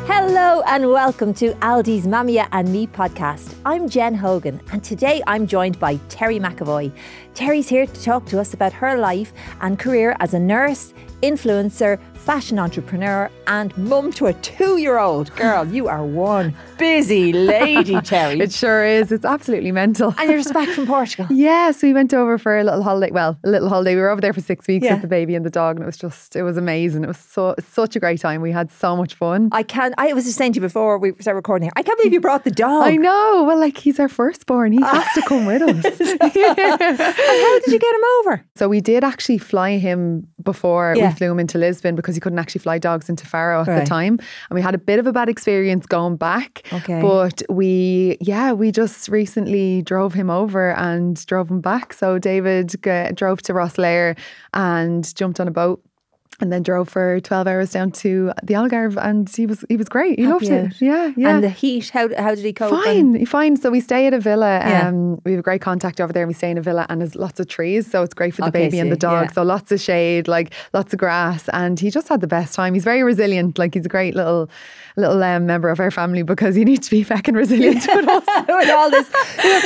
Hello and welcome to Aldi's Mamia and Me podcast. I'm Jen Hogan and today I'm joined by Terrie McEvoy. Terrie's here to talk to us about her life and career as a nurse, influencer, fashion entrepreneur and mum to a 2-year-old. Girl, you are one busy lady, Terrie. It sure is. It's absolutely mental. And you're just back from Portugal. Yes, we went over for a little holiday. Well, a little holiday. We were over there for 6 weeks with the baby and the dog, and it was amazing. It was such a great time. We had so much fun. I was just saying to you before we started recording here, I can't believe you brought the dog. I know. Well, like, he's our firstborn. He has to come with us. And how did you get him over? So we did actually fly him before we flew him into Lisbon because he couldn't actually fly dogs into Faro at the time. And we had a bit of a bad experience going back. Okay. But we just recently drove him over and drove him back. So David drove to Rosslare and jumped on a boat. And then drove for 12 hours down to the Algarve, and he was great. He loved it. Yeah. And the heat, how did he cope? Fine. So we stay at a villa. We have a great contact over there. And we stay in a villa, and there's lots of trees, so it's great for the baby and the dog. Yeah. So lots of shade, like lots of grass, and he just had the best time. He's very resilient. Like, he's a great little member of our family because you need to be feckin' resilient with us. With all this,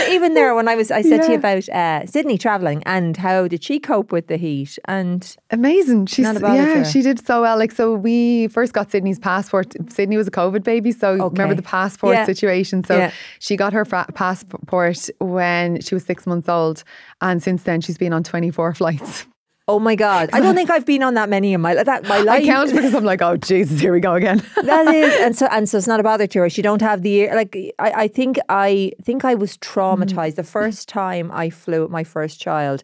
even there when I said to you about Sydney travelling and how did she cope with the heat? And amazing. She did so well. Like, so we first got Sydney's passport. Sydney was a COVID baby, so remember the passport situation. So she got her passport when she was 6 months old, and since then she's been on 24 flights. Oh my God. I don't think I've been on that many in my life. I count because I'm like, oh Jesus, here we go again. That is, and so it's not a bother to her. She don't have the, like, I think I was traumatized the first time I flew with my first child.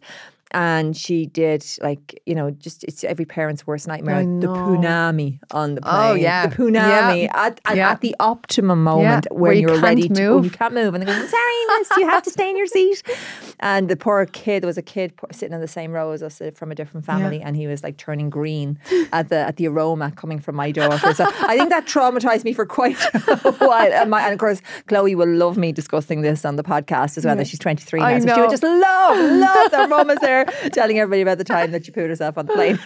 And she did, like, it's every parent's worst nightmare. The punami on the plane. Oh, yeah. The punami at the optimum moment when you're ready to move. You can't move. And they go, sorry, miss, you have to stay in your seat. And the poor kid, there was a kid sitting in the same row as us from a different family. And he was like turning green at the aroma coming from my daughter. So I think that traumatized me for quite a while. And of course, Chloe will love me discussing this on the podcast as well, that she's 23 now. So she would just love their mamas there. Telling everybody about the time that she pooed herself on the plane.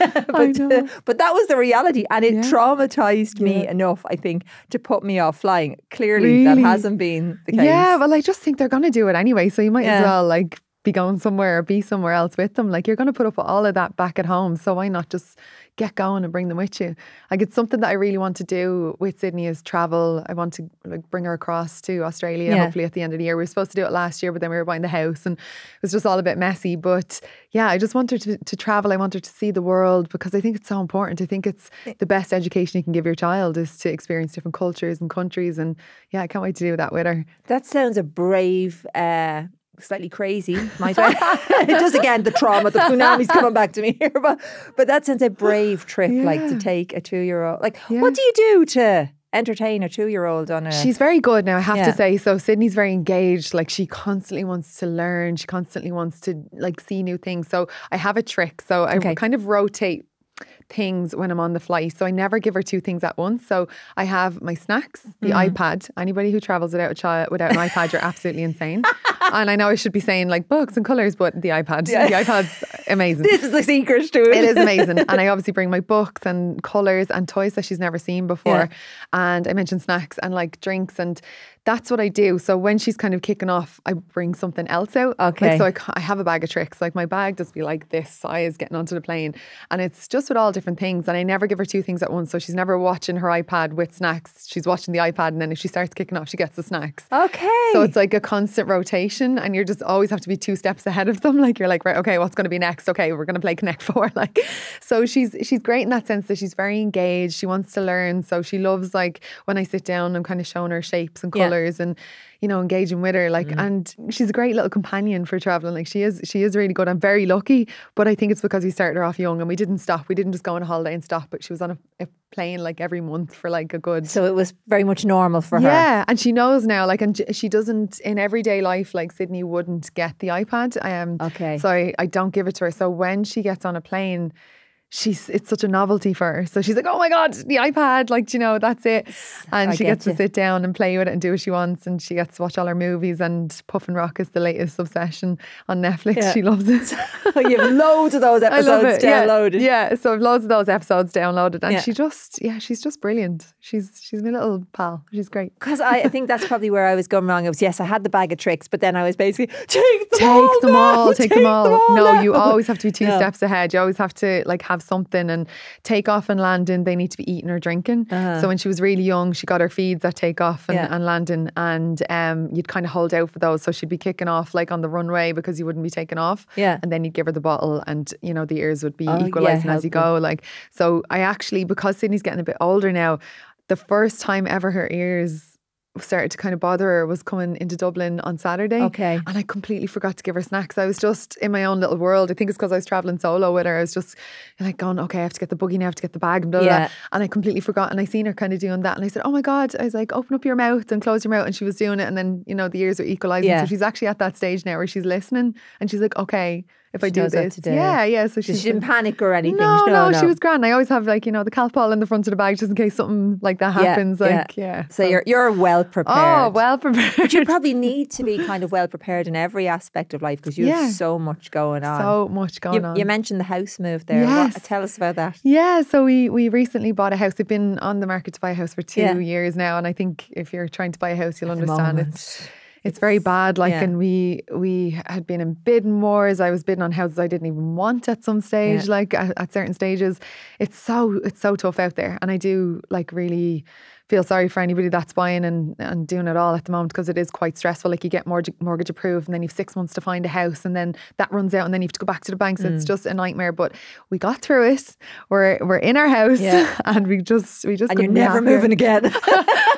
But that was the reality, and it traumatized me enough, I think, to put me off flying. Clearly, that hasn't been the case. Yeah, well, I just think they're going to do it anyway, so you might as well, like, be going somewhere or be somewhere else with them. Like, you're going to put up with all of that back at home, so why not just get going and bring them with you? Like, it's something that I really want to do with Sydney is travel. I want to, like, bring her across to Australia hopefully at the end of the year. We were supposed to do it last year, but then we were buying the house and it was just all a bit messy. But yeah, I just want her to travel. I want her to see the world because I think it's so important. I think it's the best education you can give your child is to experience different cultures and countries. And yeah, I can't wait to do that with her. That sounds a brave, slightly crazy, might I? Just again, the trauma, the tsunami's coming back to me here. But that sounds a brave trip, like to take a 2-year-old. Like, what do you do to entertain a 2-year-old on a... She's very good now, I have to say. So Sydney's very engaged. Like, she constantly wants to learn. She constantly wants to, like, see new things. So I have a trick. So I kind of rotate things when I'm on the flight. So I never give her 2 things at once. So I have my snacks, the iPad. Anybody who travels without an iPad, you're absolutely insane. And I know I should be saying like books and colours, but the iPad. The iPad's amazing. This is the secret to it. It is amazing. And I obviously bring my books and colours and toys that she's never seen before. And I mentioned snacks and like drinks, and that's what I do. So when she's kind of kicking off, I bring something else out. Okay. Like, so I have a bag of tricks. Like, my bag does be like this size getting onto the plane. And it's just with all different things. And I never give her 2 things at once. So she's never watching her iPad with snacks. She's watching the iPad. And then if she starts kicking off, she gets the snacks. Okay. So it's like a constant rotation. And you're just always have to be 2 steps ahead of them. Like, you're like, right, okay, what's going to be next? Okay, we're going to play Connect 4. Like, so she's great in that sense that she's very engaged. She wants to learn. So she loves, like, when I sit down, I'm kind of showing her shapes and colours and, you know, engaging with her, like, and she's a great little companion for traveling. Like, she is really good. I'm very lucky, but I think it's because we started her off young and we didn't stop. We didn't just go on a holiday and stop, but she was on a plane like every month for like a good... So it was very much normal for her. Yeah, and she knows now, like, and she doesn't, in everyday life, like, Sydney wouldn't get the iPad. Okay. So I don't give it to her. So when she gets on a plane, it's such a novelty for her. So she's like, oh my God, the iPad, like, you know, that's it. And she gets to sit down and play with it and do what she wants. And she gets to watch all her movies, and Puffin Rock is the latest obsession on Netflix. Yeah. She loves it. You have loads of those episodes downloaded. Yeah, so I've loads of those episodes downloaded. And she's just brilliant. She's my little pal. She's great. Because I think that's probably where I was going wrong. I had the bag of tricks, but then I was basically, take them all. No, you always have to be 2 steps ahead. You always have to like have something. And Takeoff and Landon, they need to be eating or drinking. So when she was really young, she got her feeds at Takeoff and Landon, and you'd kind of hold out for those. So she'd be kicking off like on the runway because you wouldn't be taking off. Yeah. And then you'd give her the bottle, and you know the ears would be equalising as you go. Like, so I actually, because Sydney's getting a bit older now, the first time ever her ears started to kind of bother her was coming into Dublin on Saturday. Okay. And I completely forgot to give her snacks. I was just in my own little world. I think it's because I was travelling solo with her. I was just like going, okay, I have to get the buggy now, I have to get the bag and blah, blah, blah. And I completely forgot. And I seen her kind of doing that. And I said, oh my God. I was like, open up your mouth and close your mouth. And she was doing it. And then, you know, the ears are equalising. So she's actually at that stage now where she's listening. And she's like, okay, if I do this. Yeah. So she didn't panic or anything. No, she was grand. I always have like, you know, the Calpol in the front of the bag just in case something like that happens. So you're well prepared. Oh, well prepared. But you probably need to be kind of well prepared in every aspect of life because you have so much going on. So much going on. You mentioned the house move there. Yes. Tell us about that. Yeah, so we recently bought a house. We've been on the market to buy a house for 2 years now. And I think if you're trying to buy a house, you'll understand it's very bad. Like, and we had been in bidding wars. I was bidding on houses I didn't even want at some stage. Like at certain stages, it's so tough out there. And I do like really feel sorry for anybody that's buying and doing it all at the moment, because it is quite stressful. Like you get mortgage approved, and then you have 6 months to find a house, and then that runs out, and then you have to go back to the bank. So it's just a nightmare. But we got through it. We're in our house, and we just. And you're never moving again.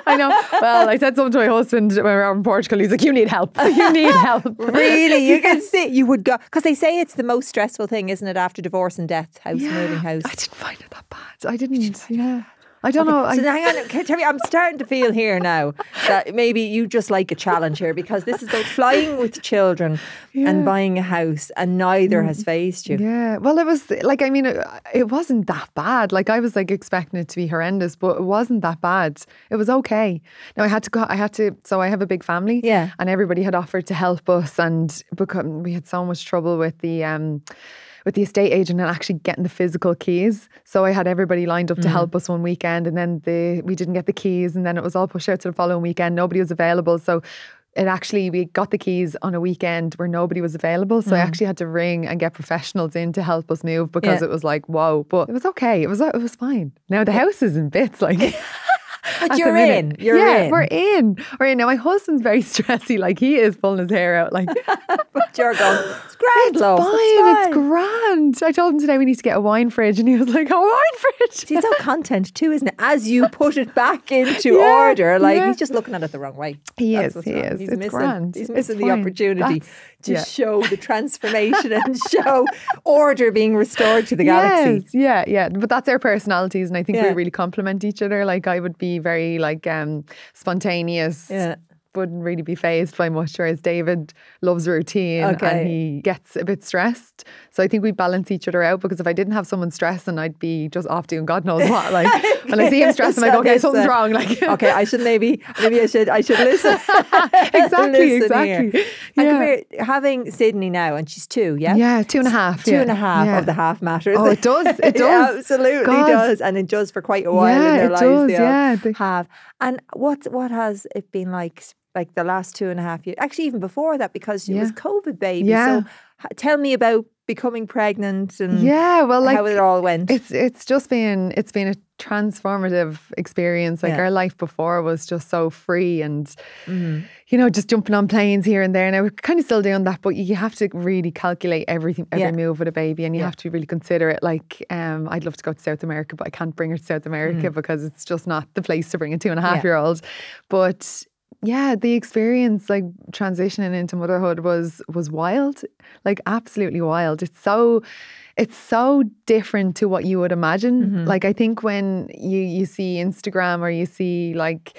I know. Well, I said something to my husband when we were out in Portugal. He's like, "You need help. You need help." Really, you can see you would go, because they say it's the most stressful thing, isn't it, after divorce and death? Moving house. I didn't find it that bad. I didn't. Yeah. I don't know. So hang on, Terrie, I'm starting to feel here now that maybe you just like a challenge here, because this is both flying with children and buying a house, and neither has phased you. Yeah. Well, it was like, I mean, it wasn't that bad. Like I was like expecting it to be horrendous, but it wasn't that bad. It was okay. Now I had to, so I have a big family, and everybody had offered to help us, and because we had so much trouble with the estate agent and actually getting the physical keys. So I had everybody lined up to help us one weekend, and then we didn't get the keys, and then it was all pushed out to the following weekend. Nobody was available. So we got the keys on a weekend where nobody was available. So I actually had to ring and get professionals in to help us move, because it was like, whoa. But it was okay. It was fine. Now the house is in bits, like... But you're in. We're in. Now my husband's very stressy. Like he is pulling his hair out. Like, but you're going, it's grand, it's love. Fine, it's grand. I told him today we need to get a wine fridge, and he was like, a wine fridge. He's so content too, isn't it? As you put it back into order, like he's just looking at it the wrong way. He is. He's missing, grand. He's missing the opportunity to show the transformation and show order being restored to the galaxy. Yeah. But that's our personalities, and I think we really complement each other. Like I would be very like spontaneous. Wouldn't really be fazed by much, whereas David loves routine and he gets a bit stressed. So I think we balance each other out, because if I didn't have someone stressing, I'd be just off doing God knows what. Like when I see him stressed, I'm like, okay, something's wrong. Like okay, I should maybe I should listen. Exactly. And come here, having Sydney now, and she's 2, Yeah, 2.5. 2.5 of the half matters. Oh, it does. It does. Absolutely does, and it does for quite a while in their lives. They have. And what has it been like the last 2.5 years? Actually, even before that, because it was COVID, baby. So tell me about becoming pregnant and how it all went. It's been a transformative experience. Like our life before was just so free and you know, just jumping on planes here and there. Now we're kind of still doing that, but you have to really calculate every move with a baby, and you have to really consider it. Like I'd love to go to South America, but I can't bring her to South America because it's just not the place to bring a 2.5-year-old. But the experience, like transitioning into motherhood was wild, like absolutely wild. It's so different to what you would imagine. Like I think when you see Instagram or you see like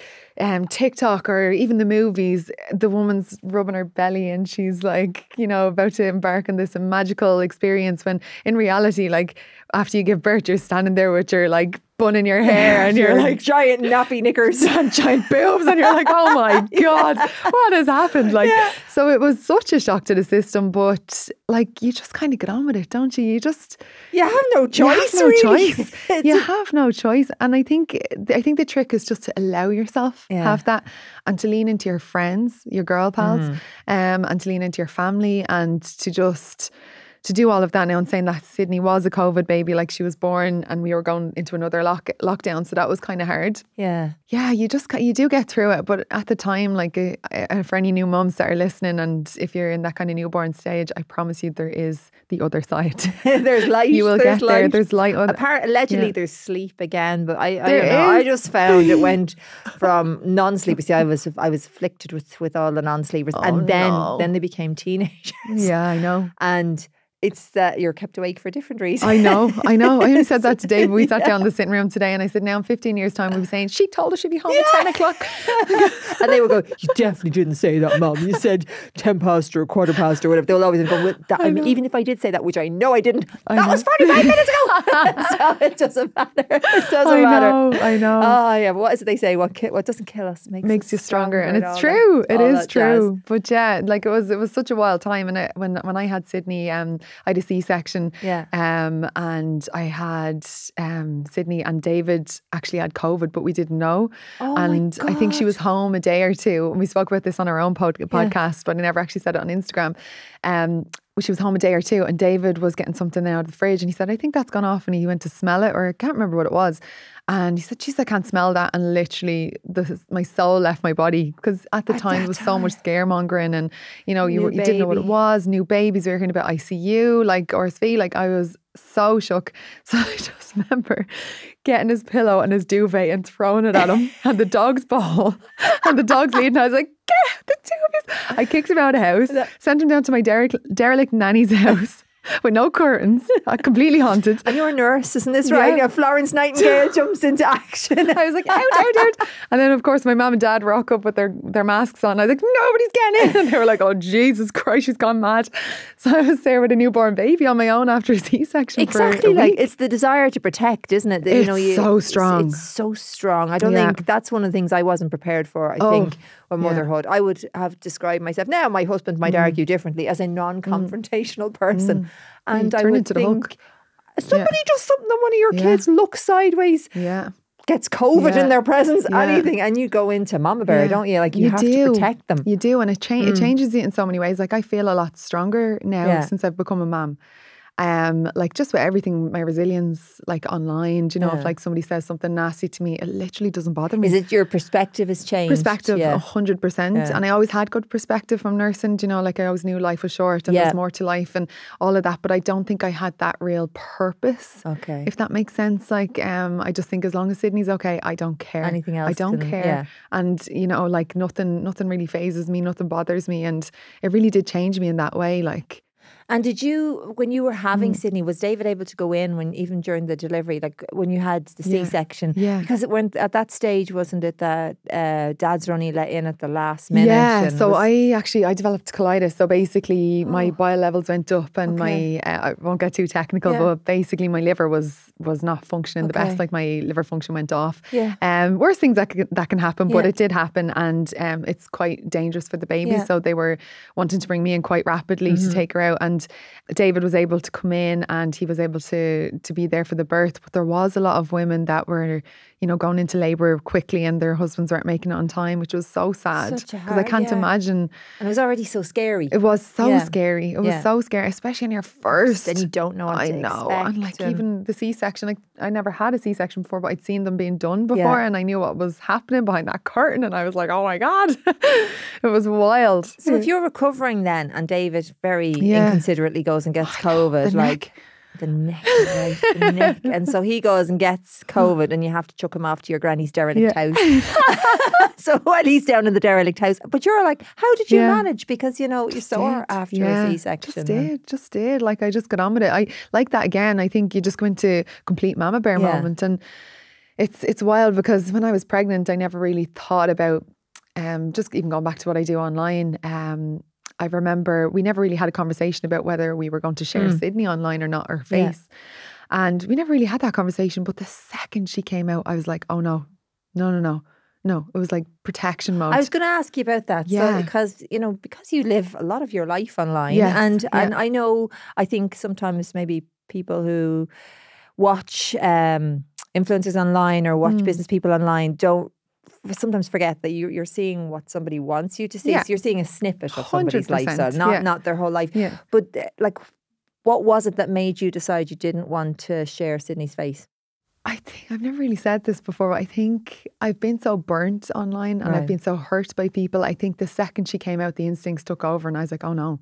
TikTok or even the movies, the woman's rubbing her belly and she's like, about to embark on this magical experience, when in reality, like after you give birth, you're standing there with your like bun in your hair and you're like giant nappy knickers and giant boobs and you're like, oh my God, what has happened? Like, so it was such a shock to the system, but like you just kind of get on with it, don't you? You have no choice. You have no choice. And I think the trick is just to allow yourself have that, and to lean into your friends, your girl pals, and to lean into your family, and to do all of that. Now, I'm saying that Sydney was a COVID baby, like she was born and we were going into another lockdown, so that was kind of hard. Yeah, you do get through it, but at the time, like for any new mums that are listening, and if you're in that kind of newborn stage, I promise you there is the other side. There's light. You will get there. There's light. Allegedly there's sleep again, but I don't know. I just found it went from non-sleep. You see, I was afflicted with all the non-sleepers, and then they became teenagers. Yeah, I know. And it's that you're kept awake for different reasons. I know. I only said that today, but we sat down in the sitting room today and I said, now in 15 years' time, we'll be saying, she told us she'd be home at 10 o'clock. And they would go, you definitely didn't say that, Mum. You said 10 past or quarter past or whatever. They'll always go with that. I mean, even if I did say that, which I know I didn't, that was 45 minutes ago. So it doesn't matter. It doesn't matter. I know. Oh, yeah. But what is it they say? What doesn't kill us makes you stronger. And it's true. It is true. Jazz. But yeah, like it was such a wild time. And when I had Sydney, I had a C-section. And I had Sydney, and David actually had COVID, but we didn't know. And I think she was home a day or two. And we spoke about this on our own podcast, but I never actually said it on Instagram. She was home a day or two, and David was getting something out of the fridge, and he said, I think that's gone off, and he went to smell it, or I can't remember what it was. And he said, geez, I can't smell that. And literally my soul left my body, because at the time there was so much scaremongering, and you didn't know what it was, new babies, we were hearing about ICU, like RSV, like I was so shook. So I just remember getting his pillow and his duvet and throwing it at him, and the dog's ball, and the dog's leading. I was like, get the two of you. I kicked him out of the house, sent him down to my derelict nanny's house with no curtains, completely haunted. And you're a nurse, isn't this right? Yeah. Florence Nightingale jumps into action. I was like, out. And then, of course, my mum and dad rock up with their masks on. I was like, nobody's getting in. And they were like, oh, Jesus Christ, she's gone mad. So I was there with a newborn baby on my own after a C-section. Exactly. Like, it's the desire to protect, isn't it? It's so strong. It's so strong. I don't think that's one of the things I wasn't prepared for. I think with motherhood, I would have described myself. Now, my husband might argue differently, as a non-confrontational person. And I would think somebody does something to one of your kids, looks sideways, gets COVID in their presence, anything, and you go into mama bear, don't you? Like you have to protect them. You do, and it changes you in so many ways. Like I feel a lot stronger now since I've become a mum. Like just with everything, my resilience, like online, if like somebody says something nasty to me, it literally doesn't bother me. Is it your perspective has changed? Perspective, 100%. And I always had good perspective from nursing, like I always knew life was short and there's more to life and all of that. But I don't think I had that real purpose. Okay. If that makes sense. Like, I just think as long as Sydney's okay, I don't care. Anything else? I don't care. And, like nothing really phases me, nothing bothers me. And it really did change me in that way. Like, and did you, when you were having Sydney, was David able to go in even during the delivery, like when you had the C-section? Yeah. Because it went at that stage, wasn't it that Dad's were only let in at the last minute? Yeah. So I developed colitis. So basically, my bile levels went up, and my I won't get too technical, but basically my liver was not functioning the best. Like my liver function went off. Yeah. Worst things that can happen, but it did happen, and it's quite dangerous for the baby. Yeah. So they were wanting to bring me in quite rapidly to take her out, and David was able to come in and he was able to be there for the birth. But there was a lot of women that were, going into labour quickly and their husbands weren't making it on time, which was so sad. Because I can't imagine. And it was already so scary. It was so scary. It was so scary, especially on your first. And you don't know what to expect. And like even the C-section, like I never had a C-section before, but I'd seen them being done before and I knew what was happening behind that curtain, and I was like, oh my God. It was wild. So if you're recovering then and David very inconsiderately goes and gets COVID, like... The neck, right? The neck. And so he goes and gets COVID and you have to chuck him off to your granny's derelict house. So while he's down in the derelict house. But you're like, how did you manage? Because, you know, you're sore after a C-section. Just did. Like, I just got on with it. I like that again. I think you just go into complete mama bear moment. And it's wild because when I was pregnant, I never really thought about, just even going back to what I do online, I remember we never really had a conversation about whether we were going to share Sydney online or not, or face. And we never really had that conversation. But the second she came out, I was like, oh no. It was like protection mode. I was going to ask you about that. So, because you live a lot of your life online. And I know, I think sometimes maybe people who watch influencers online or watch business people online don't sometimes forget that you're seeing what somebody wants you to see. So you're seeing a snippet of somebody's lifestyle, not their whole life. But like, what was it that made you decide you didn't want to share Sydney's face? I think I've never really said this before, but I think I've been so burnt online and I've been so hurt by people. I think the second she came out, the instincts took over and I was like, oh no,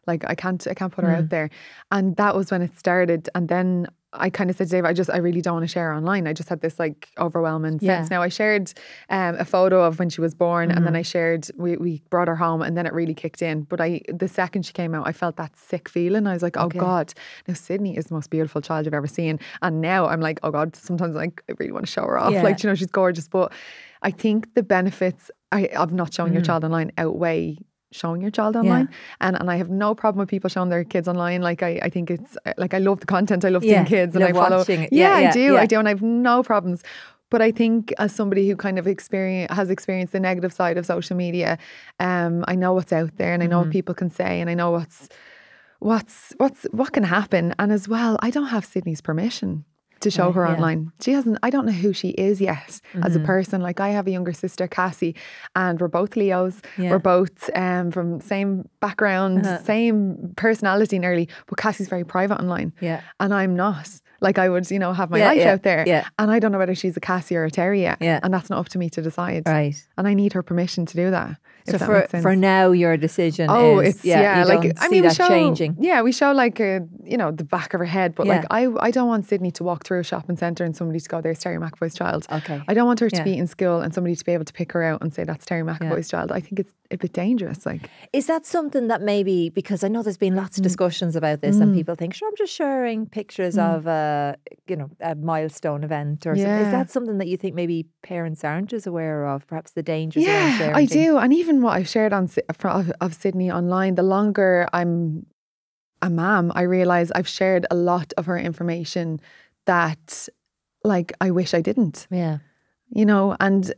like I can't put her out there. And that was when it started. And then I kind of said to Dave, I really don't want to share her online. I just had this like overwhelming sense. Now I shared a photo of when she was born and then I shared, we brought her home and then it really kicked in. But the second she came out, I felt that sick feeling. I was like, oh God, now Sydney is the most beautiful child I've ever seen. And now I'm like, oh God, sometimes like I really want to show her off. Like, she's gorgeous. But I think the benefits of not showing your child online outweigh showing your child online. And I have no problem with people showing their kids online. Like I think it's like, I love the content. I love seeing kids and I follow. I do. And I have no problems. But I think as somebody who kind of has experienced the negative side of social media, I know what's out there and I know what people can say and I know what can happen. And as well, I don't have Sydney's permission to show her online. She hasn't, I don't know who she is yet as a person. Like, I have a younger sister, Cassie, and we're both Leos. We're both from same background, same personality nearly, but Cassie's very private online. And I'm not. Like, I would, have my life out there. And I don't know whether she's a Cassie or a Terrie yet. And that's not up to me to decide. Right. And I need her permission to do that. So for now, your decision is, you don't see that changing. Yeah, we show like, the back of her head. But like, I don't want Sydney to walk through a shopping centre and somebody to go, there's Terrie McEvoy's child. I don't want her to be in school and somebody to be able to pick her out and say, that's Terrie McEvoy's child. I think it's a bit dangerous. Like, is that something that maybe, because I know there's been lots of discussions about this and people think, sure, I'm just sharing pictures of a milestone event or something. Is that something that you think maybe parents aren't as aware of, perhaps the dangers around sharing? I do. And even what I've shared of Sydney online, the longer I'm a mom, I realise I've shared a lot of her information that, like, I wish I didn't. And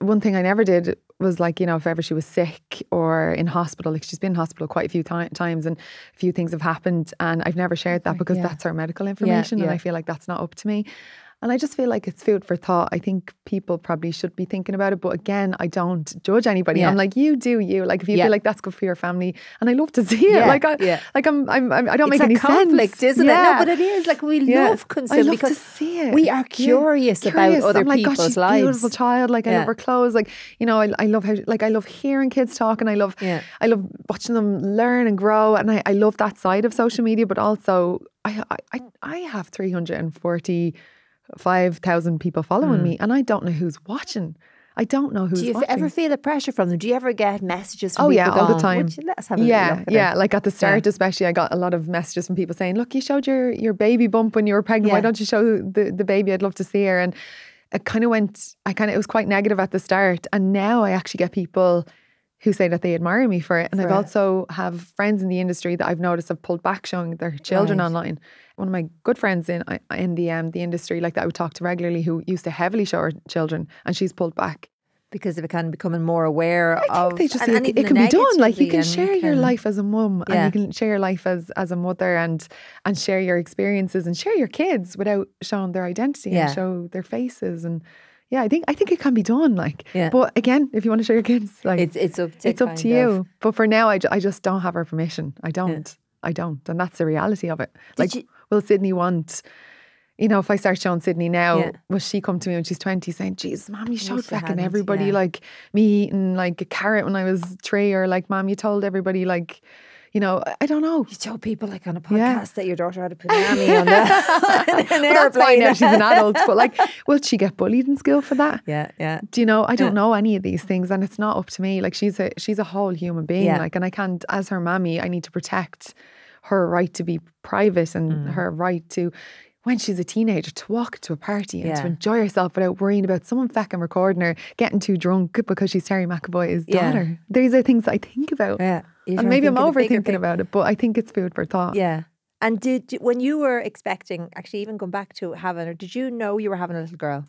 one thing I never did was, like, if ever she was sick or in hospital, like, she's been in hospital quite a few times and a few things have happened and I've never shared that because that's her medical information and I feel like that's not up to me. And I just feel like it's food for thought. I think people probably should be thinking about it. But again, I don't judge anybody. I'm like, you do you. Like, if you feel like that's good for your family. And I love to see it. I don't make any conflict, sense. isn't it? No, but it is. Like, we love concern. I love because to see it. We are curious about other I'm like, people's gosh, she's lives. A beautiful child. Like, I love her clothes. Like, I love how, like, I love hearing kids talk and I love watching them learn and grow. And I love that side of social media. But also, I have 345,000 people following me and I don't know who's watching. I don't know who's watching. Do you ever feel the pressure from them? Do you ever get messages from people all the time. Let's have a look at it. Like at the start especially, I got a lot of messages from people saying, look, you showed your baby bump when you were pregnant. Why don't you show the baby? I'd love to see her. And it kind of it was quite negative at the start. And now I actually get people who say that they admire me for it. And I've also have friends in the industry that I've noticed have pulled back showing their children online. One of my good friends in the industry, like, that I would talk to regularly, who used to heavily show her children, and she's pulled back. Because they're kind of becoming more aware of... I think they just think it can be done. Like, you can share your life as a mum and you can share your life as a mother and share your experiences and share your kids without showing their identity and show their faces. And I think it can be done. Like, but again, if you want to show your kids, like, it's up to you. But for now, I just don't have her permission. I don't. And that's the reality of it. Will Sydney want... if I start showing Sydney now, will she come to me when she's 20 saying, Jesus, Mom, you showed fucking everybody like me eating like a carrot when I was 3, or like, Mom, you told everybody like, you know, I don't know. You told people like on a podcast that your daughter had a punami on an airplane. That's fine now, she's an adult. But like, will she get bullied in school for that? Yeah. Do you know, I don't know any of these things, and it's not up to me. Like, she's a whole human being. Like, and I can't, as her mammy, I need to protect her right to be private and her right to, when she's a teenager, to walk to a party and to enjoy herself without worrying about someone fucking recording her, getting too drunk because she's Terrie McEvoy's daughter. These are things I think about. Yeah. And maybe I'm overthinking about it, but I think it's food for thought. Yeah. And when you were expecting, actually even going back to having her, did you know you were having a little girl?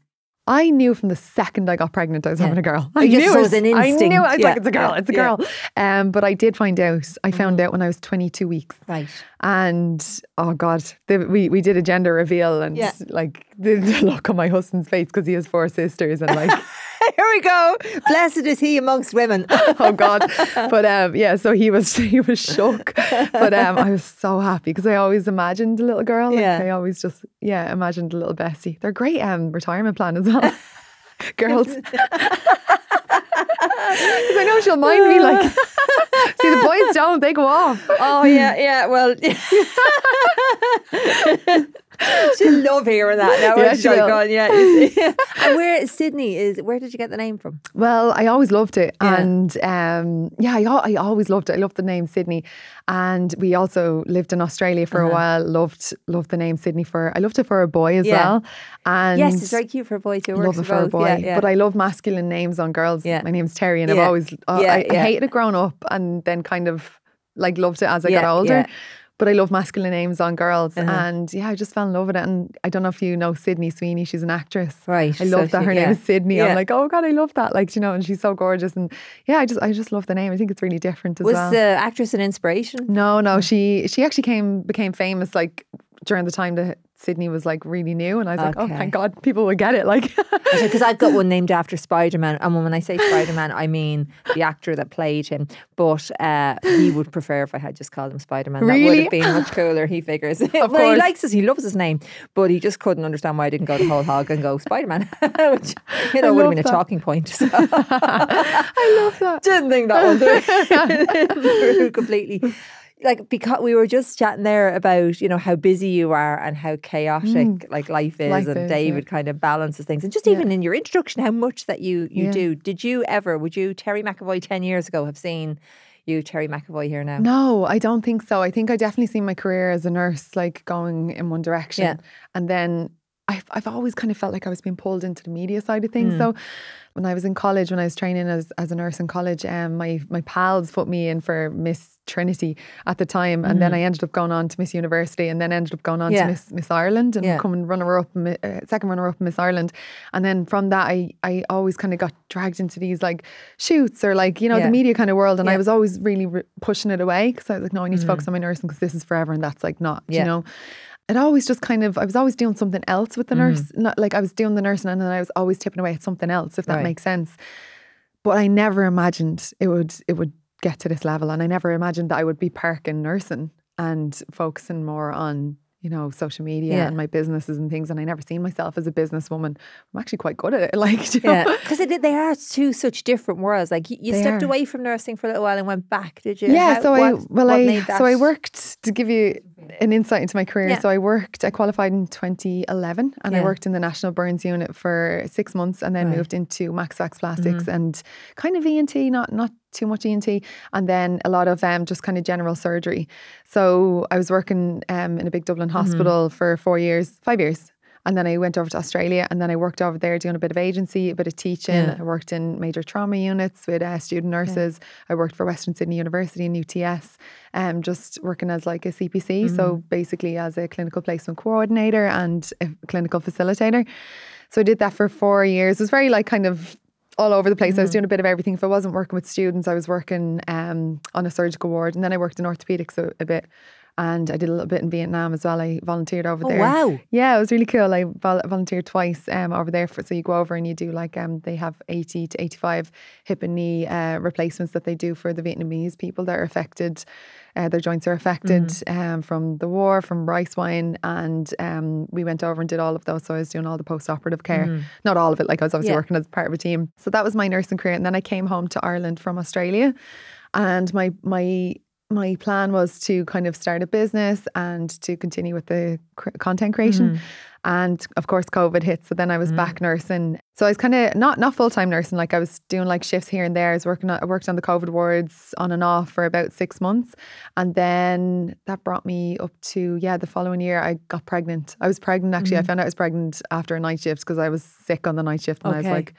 I knew from the second I got pregnant I was having a girl. I knew it was an instinct. I knew it. I was like, it's a girl, it's a girl. But I did find out. I found out when I was 22 weeks. Right. And oh God, we did a gender reveal, and like the look on my husband's face, because he has 4 sisters, and like here we go. Blessed is he amongst women. Oh God. But so he was shook. But I was so happy because I always imagined a little girl. Like, I always just imagined a little Bessie. They're great retirement plan as well. Girls. Because I know she'll mind me, like, see, the boys don't, they go off. Oh yeah, well she'll love hearing that now. Yeah, she will. And where did you get the name from? Well, I always loved it. And I always loved it. I loved the name Sydney. And we also lived in Australia for a while. Loved the name Sydney I loved it for a boy as well. And yes, it's very cute for a boy too. Love it for a boy. But I love masculine names on girls. My name's Terrie, and I've always I hated it growing up, and then kind of like loved it as I got older. But I love masculine names on girls. And I just fell in love with it. And I don't know if you know Sydney Sweeney, she's an actress. Right. I love that her name is Sydney. I'm like, oh God, I love that. Like, you know, and she's so gorgeous. And I just love the name. I think it's really different as well. Was the actress an inspiration? No. She actually became famous like during the time that Sydney was like really new, and I was like, oh thank God people would get it, like, because I've got one named after Spider-Man, and when I say Spider-Man I mean the actor that played him, but he would prefer if I had just called him Spider-Man. That would have been much cooler, he figures. Of course. He loves his name, but he just couldn't understand why I didn't go the whole hog and go Spider-Man, which would have been a talking point. So. I love that. Didn't think that one through completely. Like, because we were just chatting there about, you know, how busy you are and how chaotic like life is, and David kind of balances things, and just even in your introduction, how much that you do. Would you Terrie McEvoy 10 years ago have seen you Terrie McEvoy here now? No, I don't think so. I think I definitely seen my career as a nurse like going in one direction, and then I've always kind of felt like I was being pulled into the media side of things. So when I was in college, when I was training as a nurse in college, my pals put me in for Miss Trinity at the time, and then I ended up going on to Miss University, and then ended up going on to Miss Ireland, and coming second runner up in Miss Ireland. And then from that, I always kind of got dragged into these like shoots or like, you know, the media kind of world, and I was always really pushing it away, because I was like, no, I need to focus on my nursing, because this is forever, and that's like not, you know. It always just kind of, I was always doing something else with the nurse. Not like I was doing the nursing, and then I was always tipping away at something else, if that makes sense. But I never imagined it would get to this level, and I never imagined that I would be parking nursing and focusing more on, you know, social media and my businesses and things. And I never seen myself as a businesswoman. I'm actually quite good at it. Like, you know? Because they are two such different worlds. Like, you stepped away from nursing for a little while and went back, did you? Yeah. I worked, to give you an insight into my career. So I qualified in 2011, and I worked in the National Burns Unit for 6 months, and then moved into Max Fax Plastics and kind of ENT, not too much ENT, and then a lot of just kind of general surgery. So I was working in a big Dublin hospital for 5 years. And then I went over to Australia, and then I worked over there doing a bit of agency, a bit of teaching. I worked in major trauma units with student nurses. I worked for Western Sydney University and UTS, just working as like a CPC. So basically as a clinical placement coordinator and a clinical facilitator. So I did that for 4 years. It was very like kind of all over the place. I was doing a bit of everything. If I wasn't working with students, I was working on a surgical ward, and then I worked in orthopedics a bit. And I did a little bit in Vietnam as well. I volunteered over there. Wow. Yeah, it was really cool. I volunteered twice over there. So you go over and you do like, they have 80 to 85 hip and knee replacements that they do for the Vietnamese people that are affected. Their joints are affected from the war, from rice wine. And we went over and did all of those. So I was doing all the post-operative care. Not all of it, like I was obviously working as part of a team. So that was my nursing career. And then I came home to Ireland from Australia. And my my plan was to kind of start a business and to continue with the content creation. And of course, COVID hit. So then I was back nursing. So I was kind of not full-time nursing. Like I was doing like shifts here and there. I worked on the COVID wards on and off for about 6 months. And then that brought me up to, the following year I got pregnant. I was pregnant actually. I found out I was pregnant after a night shift because I was sick on the night shift. And I was like,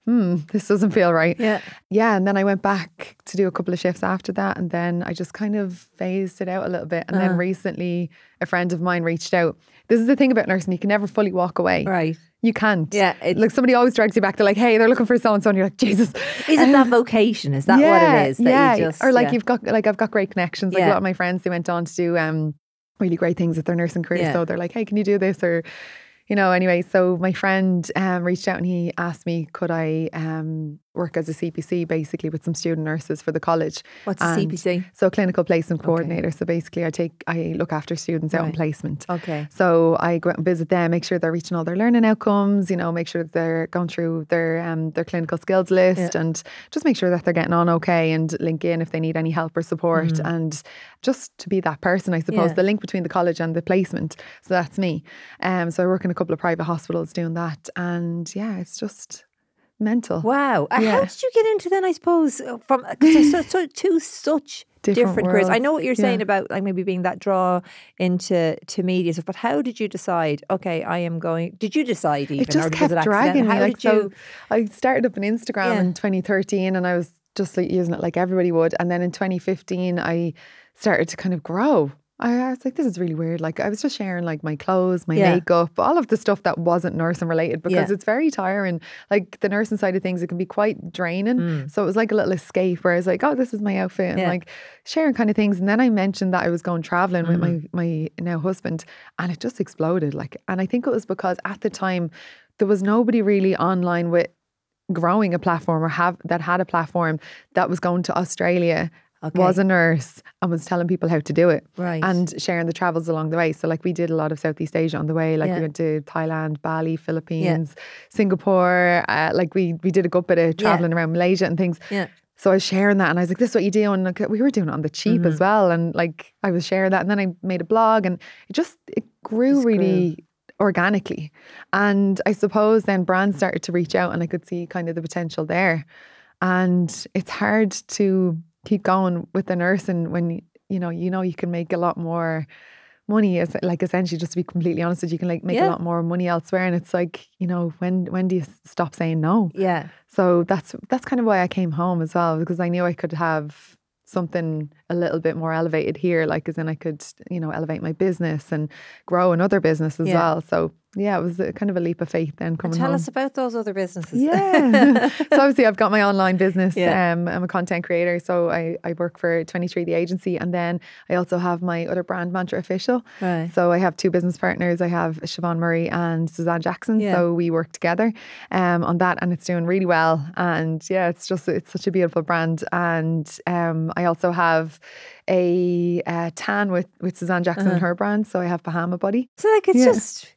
this doesn't feel right. Yeah. And then I went back to do a couple of shifts after that. And then I just kind of phased it out a little bit. And then recently a friend of mine reached out. This is the thing about nursing. You can never fully walk away. Right. You can't. Yeah. Like somebody always drags you back. They're like, hey, they're looking for so-and-so. And you're like, Jesus. Is it that vocation? Is that what it is? That you just, or like you've got, like I've got great connections. Like a lot of my friends, they went on to do really great things with their nursing career. So they're like, hey, can you do this? Or, anyway, so my friend reached out and he asked me, could I work as a CPC basically with some student nurses for the college. What's a CPC? So clinical placement coordinator. So basically I look after students out on placement. Okay. So I go out and visit them, make sure they're reaching all their learning outcomes, make sure they're going through their clinical skills list and just make sure that they're getting on okay and link in if they need any help or support and just to be that person, I suppose, the link between the college and the placement. So that's me. So I work in a couple of private hospitals doing that and it's just mental. Wow. How did you get into then, I suppose, from because two such different careers? I know what you're saying about like maybe being that draw into media stuff, but how did you decide, okay, I am going, did you decide even? It just kept dragging me. I started up an Instagram in 2013 and I was just like using it like everybody would. And then in 2015, I started to kind of grow. I was like, this is really weird. Like I was just sharing like my clothes, my makeup, all of the stuff that wasn't nursing related because it's very tiring. Like the nursing side of things, it can be quite draining. So it was like a little escape where I was like, oh, this is my outfit and like sharing kind of things. And then I mentioned that I was going traveling with my now husband and it just exploded. Like, and I think it was because at the time there was nobody really online with growing a platform or that had a platform that was going to Australia. Was a nurse and was telling people how to do it and sharing the travels along the way. So like we did a lot of Southeast Asia on the way. Like we went to Thailand, Bali, Philippines, Singapore. Like we did a good bit of traveling around Malaysia and things. So I was sharing that and I was like, this is what you do. And like, we were doing it on the cheap as well. And like I was sharing that and then I made a blog and it grew really organically. And I suppose then brands started to reach out and I could see kind of the potential there. And it's hard to keep going with the nursing when you can make a lot more money. As like essentially, just to be completely honest with you, can like make a lot more money elsewhere. And it's like, when do you stop saying no? Yeah. So that's kind of why I came home as well, because I knew I could have something a little bit more elevated here, like as in I could, elevate my business and grow another business as well. So it was kind of a leap of faith then coming home. Tell us about those other businesses. Yeah. So obviously I've got my online business. I'm a content creator. So I work for 23 the agency. And then I also have my other brand, Mantra Official. Right. So I have two business partners. I have Siobhan Murray and Suzanne Jackson. So we work together on that and it's doing really well. And it's such a beautiful brand. And I also have a tan with Suzanne Jackson and her brand. So I have Bahama Body. So like it's just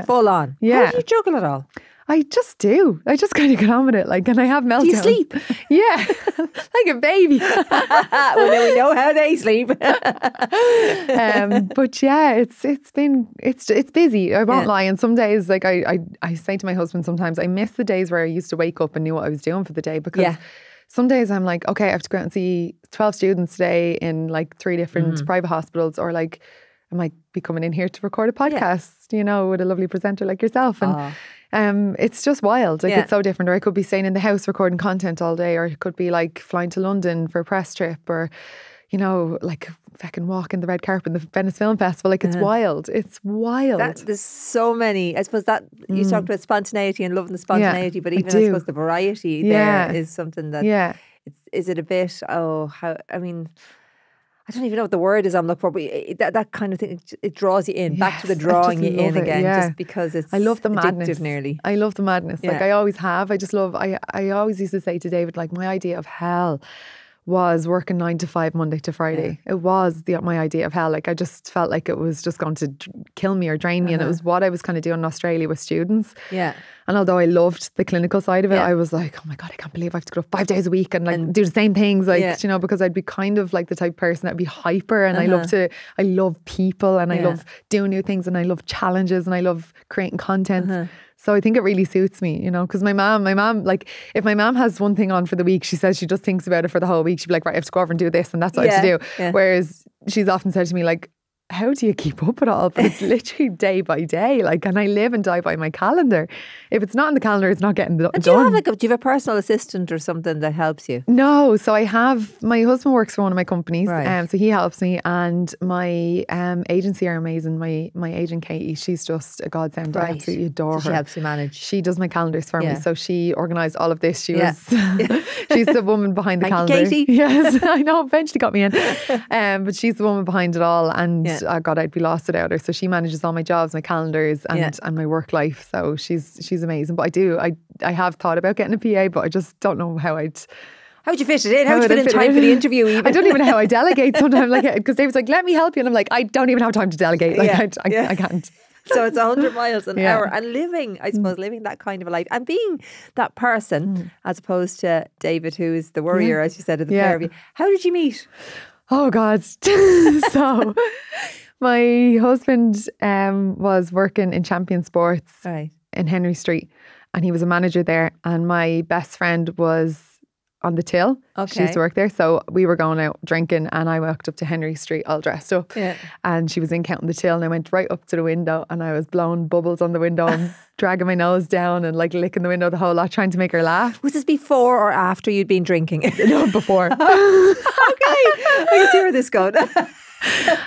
full on. Yeah. How do you juggle it all? I just do. I just kind of get on with it. Like, and I have meltdowns. Do you sleep? Yeah, like a baby. Well, then we know how they sleep. But it's busy. I won't lie. And some days, like I say to my husband, sometimes I miss the days where I used to wake up and knew what I was doing for the day because. Some days I'm like, okay, I have to go out and see 12 students today in like 3 different private hospitals, or like I might be coming in here to record a podcast, with a lovely presenter like yourself. And it's just wild. Like it's so different. Or I could be staying in the house recording content all day, or it could be like flying to London for a press trip, or, like fucking walking the red carpet in the Venice Film Festival. Like it's wild. It's wild. There's so many. I suppose that you talked about spontaneity and loving the spontaneity, but even I suppose the variety there is something that is it a bit, I don't even know what the word is I'm looking for, but that kind of thing, it draws you in, back to the drawing you in again, just because it's I love the madness. Nearly. I love the madness. Like I always have. I just love, I always used to say to David, like my idea of hell was working 9 to 5 Monday to Friday. It was my idea of hell. Like I just felt like it was just going to kill me or drain me. And it was what I was kind of doing in Australia with students. Yeah. And although I loved the clinical side of it, I was like, oh my God, I can't believe I have to go 5 days a week and like do the same things. Like, you know, because I'd be kind of like the type of person that'd be hyper, and I love people, and I love doing new things, and I love challenges, and I love creating content. So I think it really suits me, you know, because my mom, like if my mom has one thing on for the week, she says she just thinks about it for the whole week. She'd be like, right, I have to go over and do this, and that's what I have to do. Yeah. Whereas she's often said to me like, how do you keep up with it all? But it's literally day by day, like, and I live and die by my calendar. If it's not in the calendar, it's not getting done. Do you have a personal assistant or something that helps you? No, so I have, my husband works for one of my companies, so he helps me, and my agency are amazing. My agent Katie, she's just a godsend. I absolutely adore her. She helps you manage. She does my calendars for me, so she organised all of this. She was, she's the woman behind the calendar. Thank you, Katie. Yes, I know. Eventually got me in, but she's the woman behind it all, and God, I'd be lost without her. So she manages all my jobs, my calendars, and my work life. So she's amazing. But I have thought about getting a PA, but I just don't know how I'd. How'd you fit it in? How'd you fit in time for the interview even? I don't even know how I delegate sometimes, like, because David's like, let me help you. And I'm like, I don't even have time to delegate. Like, I can't. So it's 100 miles an hour, and living that kind of a life and being that person as opposed to David, who's the worrier, as you said at the pair of you. How did you meet? Oh God. So my husband was working in Champion Sports in Henry Street, and he was a manager there, and my best friend was on the till. She used to work there. So we were going out drinking, and I walked up to Henry Street all dressed up, and she was in counting the till, and I went right up to the window, and I was blowing bubbles on the window and dragging my nose down and like licking the window the whole lot, trying to make her laugh. Was this before or after you'd been drinking? No, before. Okay, I can see where this goes.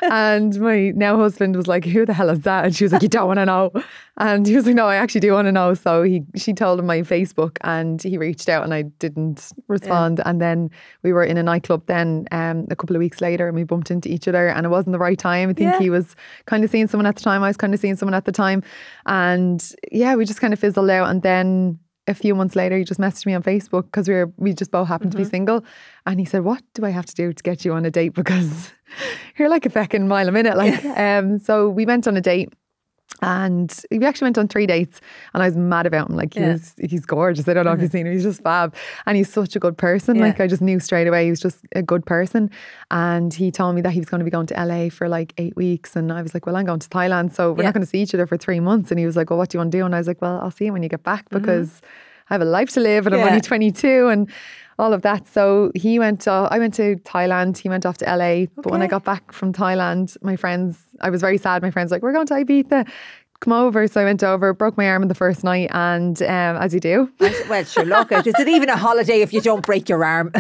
And my now husband was like, who the hell is that? And she was like, you don't want to know. And he was like, no, I actually do want to know. So she told him my Facebook, and he reached out, and I didn't respond. And then we were in a nightclub then a couple of weeks later, and we bumped into each other, and it wasn't the right time. I think he was kind of seeing someone at the time. I was kind of seeing someone at the time. And we just kind of fizzled out. And then a few months later, he just messaged me on Facebook because we just both happened to be single. And he said, what do I have to do to get you on a date? Because you're like a feckin' mile a minute. Like, so we went on a date, and we actually went on 3 dates, and I was mad about him. Like, he's gorgeous. I don't know if you've seen him. He's just fab. And he's such a good person. Like, I just knew straight away he was just a good person. And he told me that he was going to be going to LA for like 8 weeks. And I was like, well, I'm going to Thailand, so we're not going to see each other for 3 months. And he was like, well, what do you want to do? And I was like, well, I'll see you when you get back, because I have a life to live, and I'm only 22 and all of that. So I went to Thailand, he went off to LA. But when I got back from Thailand, I was very sad. My friends were like, we're going to Ibiza, come over. So I went over, broke my arm in the first night, and as you do. Well, sure, look, is it even a holiday if you don't break your arm?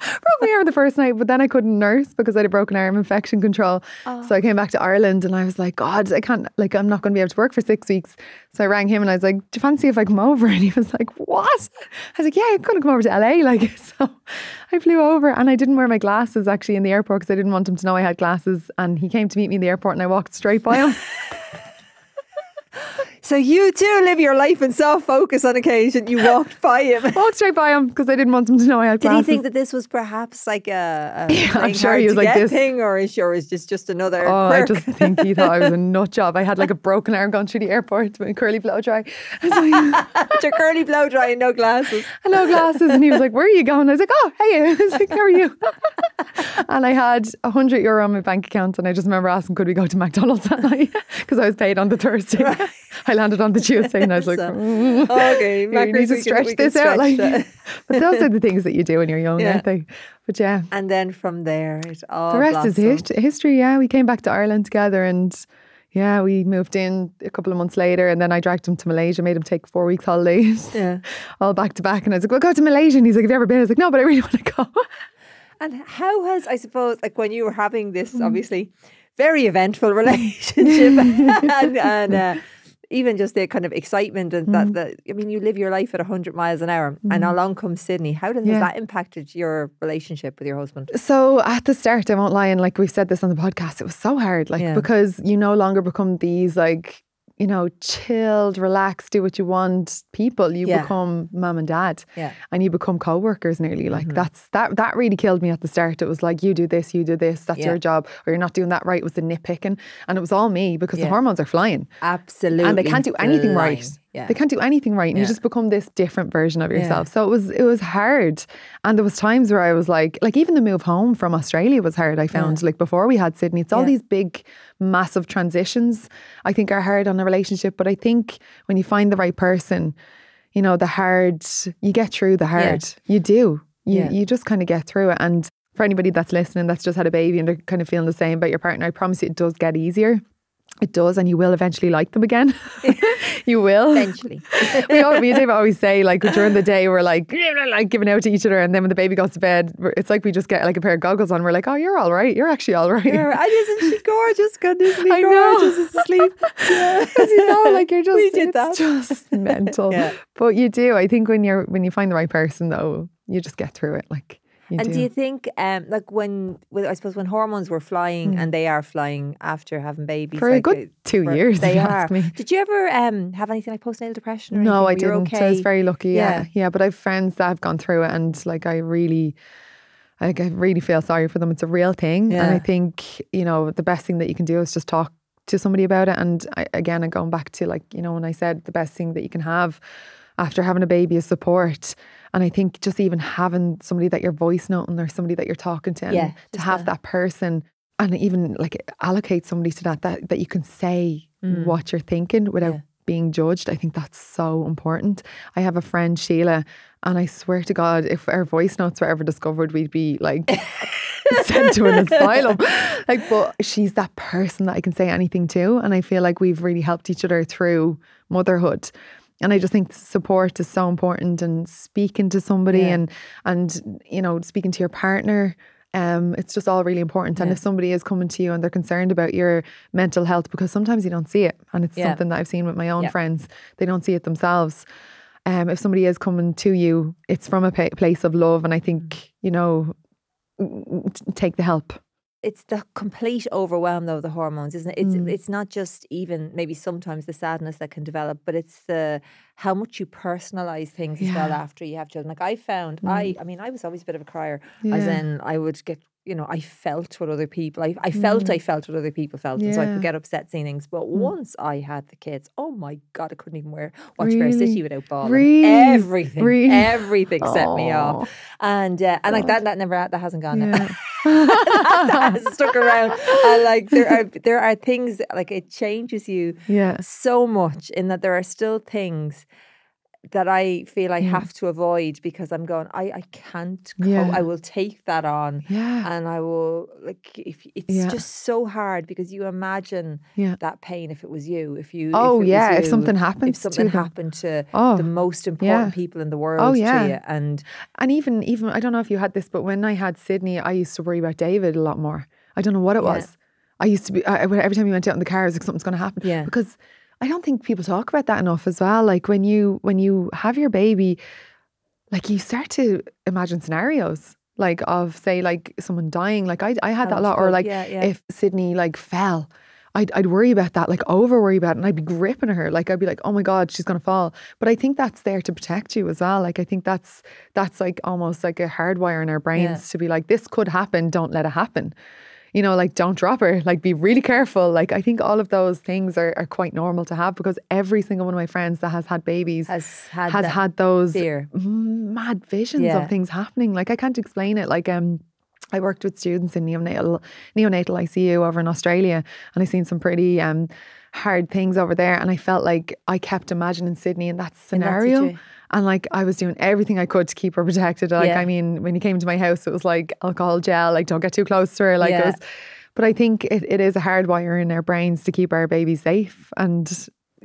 Broke my arm the first night, but then I couldn't nurse because I had a broken arm, infection control. So I came back to Ireland, and I was like, God, I can't, like, I'm not going to be able to work for 6 weeks. So I rang him, and I was like, do you fancy if I come over? And he was like, what? I was like, yeah, I'm going to come over to LA. Like, so I flew over, and I didn't wear my glasses actually in the airport because I didn't want him to know I had glasses. And he came to meet me in the airport, and I walked straight by him. So you too live your life in self-focus on occasion. You walked by him. Walked straight by him because I didn't want him to know I had glasses. Did he think that this was perhaps like a I'm sure he was like this thing, or is this just another quirk? I just think he thought I was a nut job. I had like a broken arm going through the airport with a curly blow dry. So with your curly blow dry and no glasses. And no glasses. And he was like, where are you going? I was like, oh, hey. I was like, how are you? And I had €100 on my bank account, and I just remember asking, could we go to McDonald's that night? Because I was paid on the Thursday. Right. I landed on the Tuesday, and I was like, okay, you need to stretch this out. Like, but those are the things that you do when you're young, aren't they? But yeah. And then from there, it all the rest is history. Yeah, we came back to Ireland together, and we moved in a couple of months later, and then I dragged him to Malaysia, made him take 4 weeks holidays, all back to back. And I was like, well, go to Malaysia. And he's like, have you ever been? I was like, no, but I really want to go. And how has, I suppose, like when you were having this obviously very eventful relationship and even just the kind of excitement and that I mean, you live your life at 100 miles an hour, and along comes Sydney. How has that impacted your relationship with your husband? So at the start, I won't lie, and like we've said this on the podcast, it was so hard, like because you no longer become these like you know, chilled, relaxed, do what you want people, you become mum and dad. Yeah. And you become co-workers nearly. Like that really killed me at the start. It was like, you do this, that's your job, or you're not doing that right, was the nitpicking. And it was all me because the hormones are flying. Absolutely. And they can't do anything right. Yeah. They can't do anything right. And you just become this different version of yourself. So it was hard. And there was times where I was like even the move home from Australia was hard, I found, like before we had Sydney. It's all these big, massive transitions I think are hard on a relationship. But I think when you find the right person, you know, you get through the hard. You do. You just kind of get through it. And for anybody that's listening that's just had a baby and they're kind of feeling the same about your partner, I promise you it does get easier. It does, and you will eventually like them again. You will. Eventually. Me and Dave always say, like, during the day, we're like giving out to each other, and then when the baby goes to bed, it's like we just get like a pair of goggles on. We're like, oh, you're all right. You're actually all right. Isn't she gorgeous? Goodness me, I gorgeous asleep. Because you know, like you're just, we did that. Just mental. But you do. I think when you find the right person, though, you just get through it. Like. Do you think, like I suppose when hormones were flying, and they are flying after having babies for a good 2 years, they if you are. ask me. Did you ever have anything like postnatal depression? Or no, I anything? didn't. Okay? I was very lucky. Yeah. But I have friends that have gone through it, and like I really feel sorry for them. It's a real thing, and I think, you know, the best thing that you can do is just talk to somebody about it. And I'm going back to, like, you know, when I said the best thing that you can have after having a baby is support. And I think just even having somebody that you're voice noting or somebody that you're talking to, and to have that person, and even like allocate somebody to that you can say what you're thinking without being judged. I think that's so important. I have a friend, Sheila, and I swear to God, if our voice notes were ever discovered, we'd be like sent to an asylum. Like, but she's that person that I can say anything to. And I feel like we've really helped each other through motherhood. And I just think support is so important, and speaking to somebody and you know, speaking to your partner, it's just all really important. And if somebody is coming to you and they're concerned about your mental health, because sometimes you don't see it, and it's something that I've seen with my own friends, they don't see it themselves. If somebody is coming to you, it's from a place of love, and I think, you know, take the help. It's the complete overwhelm, though, of the hormones, isn't it? It's not just even maybe sometimes the sadness that can develop, but it's the how much you personalise things as well after you have children. Like I found, I mean, I was always a bit of a crier, as in I would get, you know, I felt what other people, I felt what other people felt, and so I could get upset seeing things. But once I had the kids, oh my God, I couldn't even watch Fair City without bawling. Everything set me off, and like that hasn't gone. That has stuck around. And like there are things, like it changes you so much, in that there are still things that I feel I have to avoid, because I'm going, I can't cope. I will take that on, and I will, like, if it's just so hard, because you imagine that pain if it was you, if something happened to the most important people in the world to you. And even I don't know if you had this, but when I had Sydney, I used to worry about David a lot more. I don't know what it was. I used to be, every time you went out in the car, it was like something's going to happen, because I don't think people talk about that enough as well. Like when you have your baby, like you start to imagine scenarios, like of, say, like someone dying. Like I had that a lot, or like if Sydney like fell, I'd worry about that, like over worry about it, and I'd be gripping her. Like I'd be like, oh my God, she's going to fall. But I think that's there to protect you as well. Like I think that's like almost like a hardwire in our brains to be like, this could happen, don't let it happen. You know, like, don't drop her, like, be really careful. Like, I think all of those things are quite normal to have, because every single one of my friends that has had babies has had those fear, mad visions of things happening. Like, I can't explain it. Like, I worked with students in neonatal ICU over in Australia, and I seen some pretty hard things over there, and I felt like I kept imagining Sydney in that scenario. And like I was doing everything I could to keep her protected. Like, I mean, when you came to my house, it was like alcohol gel, like don't get too close to her. Like it was, but I think it is a hardwire in our brains to keep our baby safe. And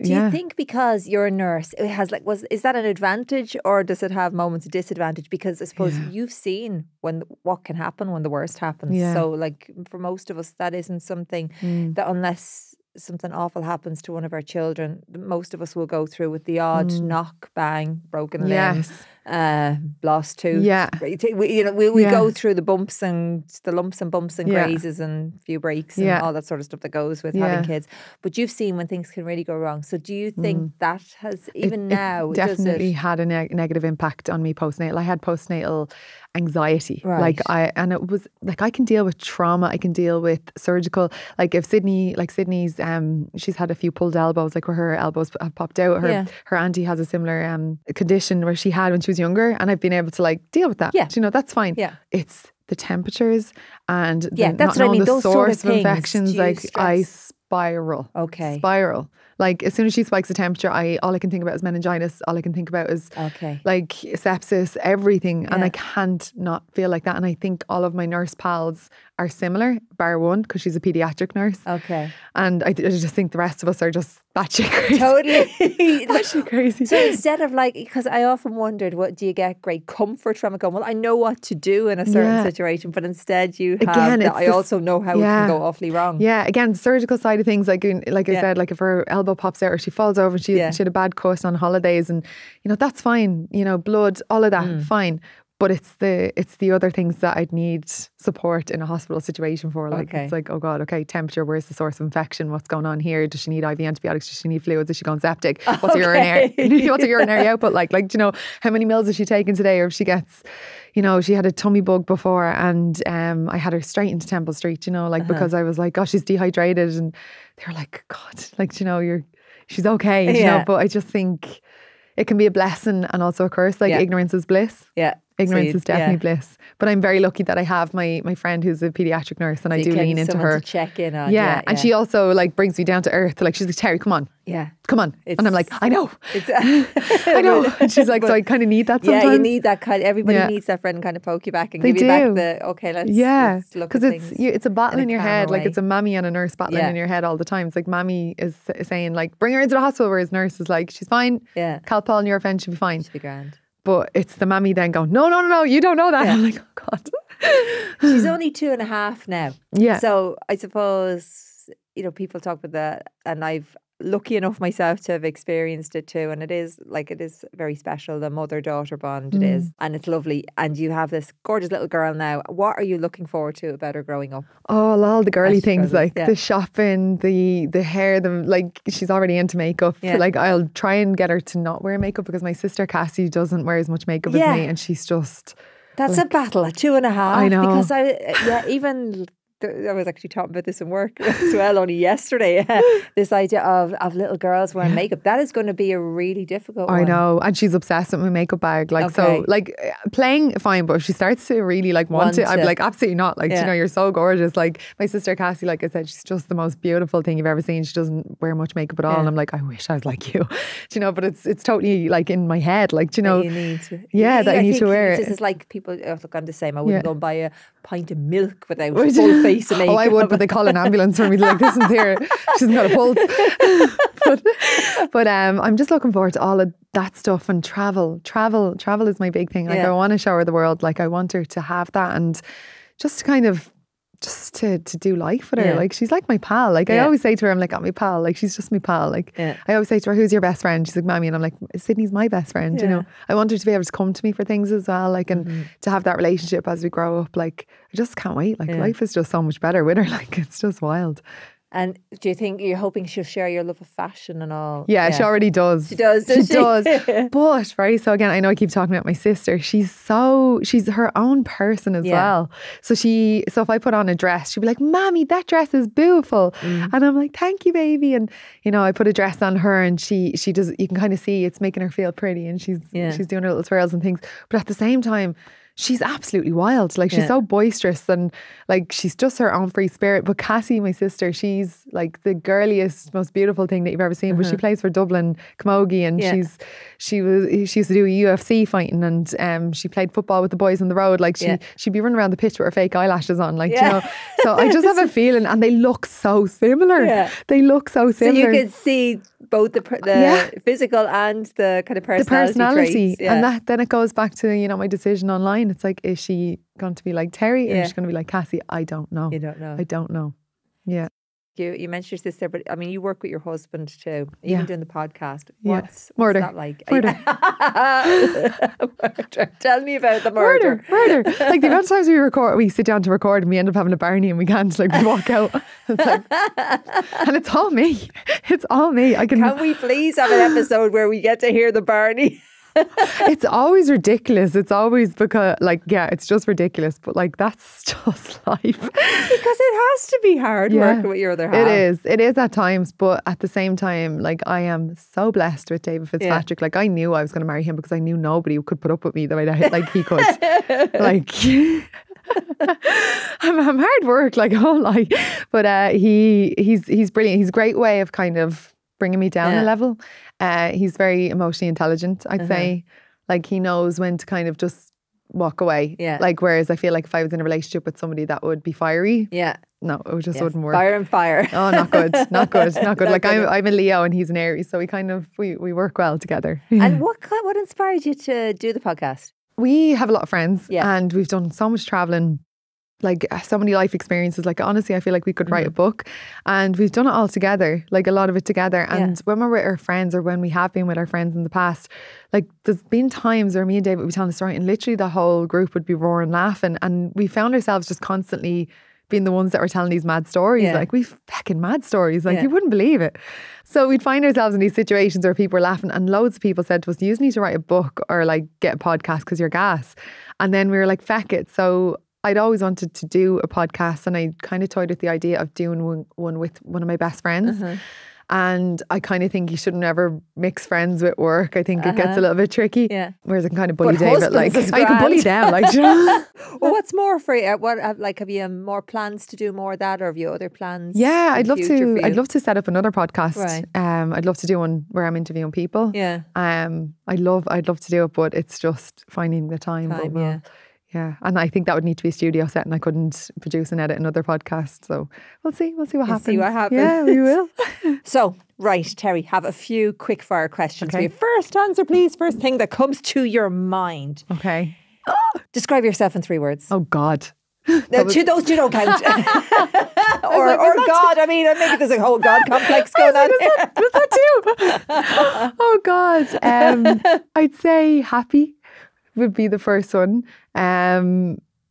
do you think because you're a nurse, it has is that an advantage, or does it have moments of disadvantage? Because I suppose you've seen what can happen when the worst happens. So like for most of us, that isn't something that, unless something awful happens to one of our children, most of us will go through with the odd knock, bang, broken limb, lost tooth. Yeah. We go through the bumps and the lumps and bumps and grazes and a few breaks and all that sort of stuff that goes with having kids. But you've seen when things can really go wrong. So do you think that has, even now, it definitely had a negative impact on me postnatal. I had postnatal anxiety. Right. And it was like, I can deal with trauma, I can deal with surgical, like if Sydney's she's had a few pulled elbows, like where her elbows have popped out. Her auntie has a similar condition where she had when she was younger, and I've been able to like deal with that. That's fine. It's the temperatures and that's what I mean. The those source sort of things, infections, like I spiral. Spiral. Like as soon as she spikes the temperature, all I can think about is meningitis. All I can think about is like sepsis, everything. And I can't not feel like that. And I think all of my nurse pals are similar, bar one, because she's a paediatric nurse. And I just think the rest of us are just batshit crazy. Totally. Batshit crazy. So instead of like, because I often wondered, what do you get great comfort from it? Going, well, I know what to do in a certain situation, but instead you have that I also know how it can go awfully wrong. Yeah, again, the surgical side of things, like I said, like if her elbow pops out or she falls over, she had a bad cut on holidays, and that's fine, blood, all of that, fine. But it's the other things that I'd need support in a hospital situation for. Like it's like, oh God, okay, temperature, where's the source of infection? What's going on here? Does she need IV antibiotics? Does she need fluids? Is she going septic? What's her urinary output like? Like, how many mils is she taking today? Or if she gets, she had a tummy bug before, and I had her straight into Temple Street, because I was like, oh, she's dehydrated, and they were like, God, like, she's okay, but I just think it can be a blessing and also a curse. Like ignorance is bliss. Yeah. Ignorance is definitely bliss. But I'm very lucky that I have my friend who's a paediatric nurse, and I do lean into her. To check in on. And she also like brings me down to earth. Like she's like, Terry, come on. Yeah. Come on. And I'm like, I know. I know. And she's like, so I kind of need that sometimes. Yeah, you need that everybody needs that friend kind of poke you back and give you back let's look at things. Because it's a battle in your head. Like it's a mammy and a nurse battling in your head all the time. It's like mammy is saying like, bring her into the hospital, whereas nurse is like, she's fine. Yeah. Calpol and Nurofen should be fine. She'll be grand. But it's the mammy then going, no, you don't know that. I'm like, oh God. She's only 2.5 now. Yeah. So I suppose, people talk about that, and I've lucky enough myself to have experienced it too. And it is very special, the mother-daughter bond it is. And it's lovely. And you have this gorgeous little girl now. What are you looking forward to about her growing up? Oh, all the girly things, like the shopping, the hair, she's already into makeup. Like I'll try and get her to not wear makeup, because my sister Cassie doesn't wear as much makeup as me, and she's just... That's a battle at 2.5. I know. Because even... I was actually talking about this in work as well only yesterday. This idea of little girls wearing makeup, that is going to be a really difficult one. I know, and she's obsessed with my makeup bag. So playing fine, but if she starts to really want it, I'd be like, absolutely not. Like, you're so gorgeous. Like my sister Cassie, like I said, she's just the most beautiful thing you've ever seen. She doesn't wear much makeup at all, and I'm like, I wish I was like you. But it's totally like in my head, like, you need to, that I need to wear it. This is like people, look, I'm the same. I wouldn't go and buy a pint of milk without full face of makeup. Oh, I would, but they call an ambulance for me. Like, listen's here. She hasn't got a pulse. but I'm just looking forward to all of that stuff, and travel. Travel is my big thing. Like I want to show her the world. Like I want her to have that, and just to kind of to do life with her. Like she's like my pal. Like I always say to her, I'm like, I'm my pal. Like she's just my pal. Like I always say to her, who's your best friend? She's like, Mammy. And I'm like, Sydney's my best friend. I want her to be able to come to me for things as well. Like and to have that relationship as we grow up. Like I just can't wait. Like life is just so much better with her. Like it's just wild. And do you think you're hoping she'll share your love of fashion and all? Yeah, she already does. She does, does she? Does. But, right, so again, I know I keep talking about my sister. She's her own person as well. So if I put on a dress, she'll be like, Mommy, that dress is beautiful. And I'm like, thank you, baby. And, I put a dress on her, and she does, you can kind of see it's making her feel pretty, and she's doing her little twirls and things. But at the same time, she's absolutely wild. Like she's so boisterous, and like she's just her own free spirit. But Cassie, my sister, she's like the girliest, most beautiful thing that you've ever seen. But she plays for Dublin Camogie, and she used to do UFC fighting, and she played football with the boys on the road. Like she'd be running around the pitch with her fake eyelashes on, like So I just have a feeling, and they look so similar. They look so similar. So you could see both the physical and the kind of personality traits. And then it goes back to my decision online. It's like, is she going to be like Terry, or is she going to be like Cassie? I don't know. You don't know. I don't know. Yeah. You mentioned your sister, but I mean, you work with your husband too, even doing the podcast. What's that like? Murder. Murder. Tell me about the murder. Murder. Like the amount of times we sit down to record and we end up having a Barney and we can't, like, we walk out. It's like, and it's all me. It's all me. Can we please have an episode where we get to hear the Barney? It's always ridiculous. It's always because, like, it's just ridiculous. But, like, that's just life. Because it has to be hard working with your other half. It is at times. But at the same time, like, I am so blessed with David Fitzpatrick. Like, I knew I was going to marry him because I knew nobody could put up with me the way that, like, he could. Like, I'm hard work, like, oh, like, but he's brilliant. He's a great way of kind of bringing me down a level. He's very emotionally intelligent, I'd say. Like, he knows when to kind of just walk away. Yeah. Like, whereas I feel like if I was in a relationship with somebody that would be fiery. Yeah. No, it just wouldn't work. Fire and fire. Oh, not good. Not good. Not good. Like, I'm a Leo and he's an Aries, so we work well together. And what inspired you to do the podcast? We have a lot of friends and we've done so much traveling. Like, so many life experiences. Like, honestly, I feel like we could write a book, and we've done it all together, like a lot of it together. And when we're with our friends, or when we have been with our friends in the past, like, there's been times where me and David would be telling a story and literally the whole group would be roaring laughing, and we found ourselves just constantly being the ones that were telling these mad stories. Like, we've fucking mad stories, like, you wouldn't believe it. So we'd find ourselves in these situations where people were laughing, and loads of people said to us, you need to write a book or, like, get a podcast because you're gas. And then we were like, feck it. So I'd always wanted to do a podcast, and I kind of toyed with the idea of doing one with one of my best friends. And I kind of think you shouldn't ever mix friends with work. I think it gets a little bit tricky. Yeah. Whereas I can kind of bully David. Like, I can bully them. Like, you know? Well, what's more for you? Have you more plans to do more of that, or have you other plans? Yeah, I'd love to. I'd love to set up another podcast. Right. I'd love to do one where I'm interviewing people. Yeah. I'd love to do it, but it's just finding the time. Yeah, and I think that would need to be a studio set, and I couldn't produce and edit another podcast. So we'll see what happens. See what happens. Yeah, we will. So, right, Terrie, have a few quick fire questions for you. First answer, please. First thing that comes to your mind. Okay. Describe yourself in 3 words. Oh, God. No, those two don't count. or God. I mean, maybe there's a whole God complex going on. Was that too? Oh, God. I'd say happy would be the first one.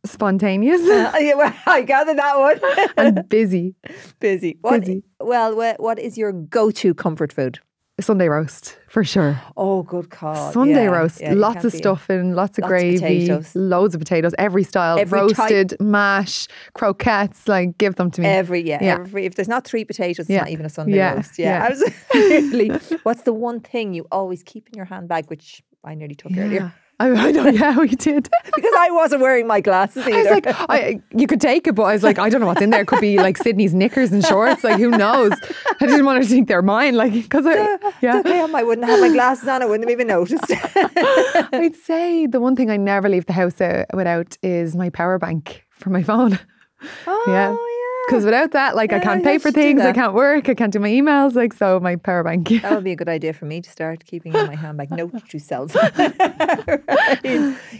Spontaneous. I gathered that one. And busy. Busy. What is your go-to comfort food? Sunday roast, for sure. Oh, good call. Sunday roast. Lots of stuffing, lots of gravy, loads of potatoes, every style. Roasted, mash, croquettes, like, give them to me. If there's not 3 potatoes, it's not even a Sunday roast. Yeah, absolutely. What's the one thing you always keep in your handbag, which I nearly took earlier? I know, yeah, we did. Because I wasn't wearing my glasses either. I was like, you could take it, but I was like, I don't know what's in there. It could be like Sydney's knickers and shorts. Like, who knows? I didn't want to think they're mine. Like, because it's okay, I wouldn't have my glasses on. I wouldn't have even noticed. I'd say the one thing I never leave the house without is my power bank for my phone. Oh, yeah. Because without that, like, I can't pay for things, I can't work, I can't do my emails, like, so my power bank. That would be a good idea for me to start keeping in my handbag. Note to self.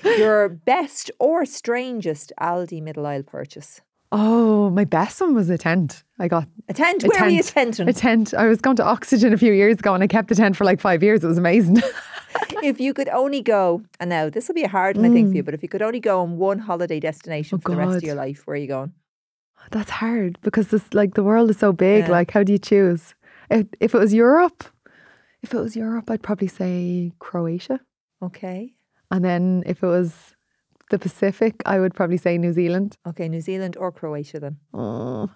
Your best or strangest Aldi middle aisle purchase? Oh, my best one was a tent. I got a tent. Where were you tenting? A tent. I was going to Oxygen a few years ago, and I kept the tent for like 5 years. It was amazing. If you could only go, and now this will be a hard one, I think, for you, but if you could only go on one holiday destination for the rest of your life, where are you going? That's hard because the world is so big. Like, how do you choose? If it was Europe, I'd probably say Croatia. Okay. And then if it was the Pacific, I would probably say New Zealand. Okay, New Zealand or Croatia then?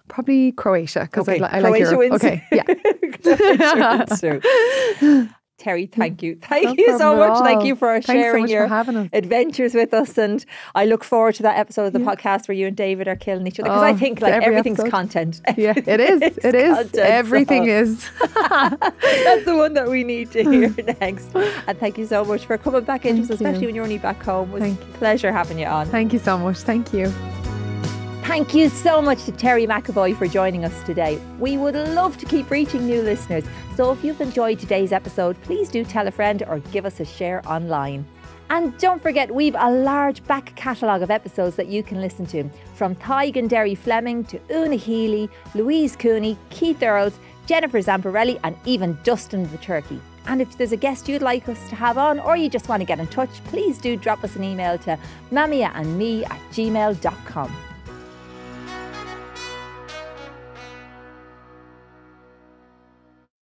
Probably Croatia because I like Croatia Europe. Wins. Okay, yeah. Croatia wins. Terrie, thank you. Thank you so much. Thank you for sharing your adventures with us. And I look forward to that episode of the podcast where you and David are killing each other. Because I think like everything's content. Yeah, it is. It is. Content, everything is. That's the one that we need to hear next. And thank you so much for coming back into us, especially when you're only back home. It was a pleasure having you on. Thank you so much. Thank you. Thank you so much to Terrie McEvoy for joining us today. We would love to keep reaching new listeners. So if you've enjoyed today's episode, please do tell a friend or give us a share online. And don't forget, we've a large back catalogue of episodes that you can listen to, from Tig and Derry Fleming to Una Healy, Louise Cooney, Keith Earls, Jennifer Zamparelli, and even Dustin the Turkey. And if there's a guest you'd like us to have on, or you just want to get in touch, please do drop us an email to mamiaandme@gmail.com.